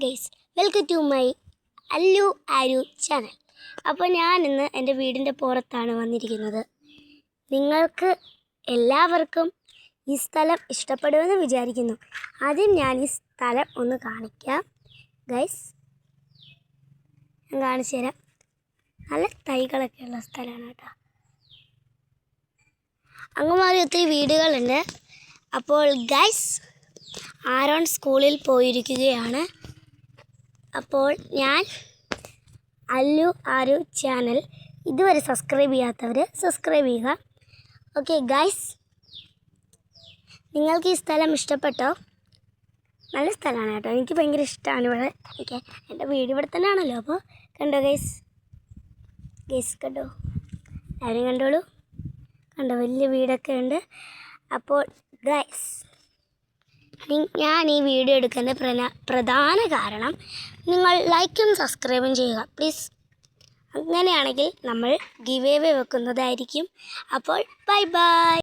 Guys, welcome to my അല്ലു ആരു channel. അപ്പോൾ ഞാൻ ഇന്ന് എൻ്റെ വീടിൻ്റെ പുറത്താണ് വന്നിരിക്കുന്നത്. നിങ്ങൾക്ക് എല്ലാവർക്കും ഈ സ്ഥലം ഇഷ്ടപ്പെടുമെന്ന് വിചാരിക്കുന്നു. ആദ്യം ഞാൻ ഈ സ്ഥലം ഒന്ന് കാണിക്കാം ഗൈസ്. ഞാൻ കാണിച്ചു തരാം. നല്ല തൈകളൊക്കെ ഉള്ള സ്ഥലമാണ് കേട്ടോ. അങ്ങുമാറി ഒത്തിരി വീടുകളുണ്ട്. അപ്പോൾ ഗൈസ്, ആരോൺ സ്കൂളിൽ പോയിരിക്കുകയാണ്. അപ്പോൾ ഞാൻ അല്ലു ആരു ചാനൽ ഇതുവരെ സബ്സ്ക്രൈബ് ചെയ്യാത്തവർ സബ്സ്ക്രൈബ് ചെയ്യുക. ഓക്കെ ഗൈസ്, നിങ്ങൾക്ക് ഈ സ്ഥലം ഇഷ്ടപ്പെട്ടോ? നല്ല സ്ഥലമാണ് കേട്ടോ, എനിക്ക് ഭയങ്കര ഇഷ്ടമാണ് ഇവിടെ. ഓക്കെ, എൻ്റെ വീട് ഇവിടെ തന്നെ ആണല്ലോ. അപ്പോൾ കണ്ടോ ഗൈസ്, കണ്ടോ, എല്ലാവരും കണ്ടോളൂ. കണ്ടോ, വലിയ വീടൊക്കെ ഉണ്ട്. അപ്പോൾ ഗൈസ്, ഞാൻ ഈ വീഡിയോ എടുക്കുന്ന പ്രധാന കാരണം നിങ്ങൾ ലൈക്കും സബ്സ്ക്രൈബും ചെയ്യുക പ്ലീസ്. അങ്ങനെയാണെങ്കിൽ നമ്മൾ ഗിവ് അവേ വെക്കുന്നതായിരിക്കും. അപ്പോൾ ബൈ ബൈ.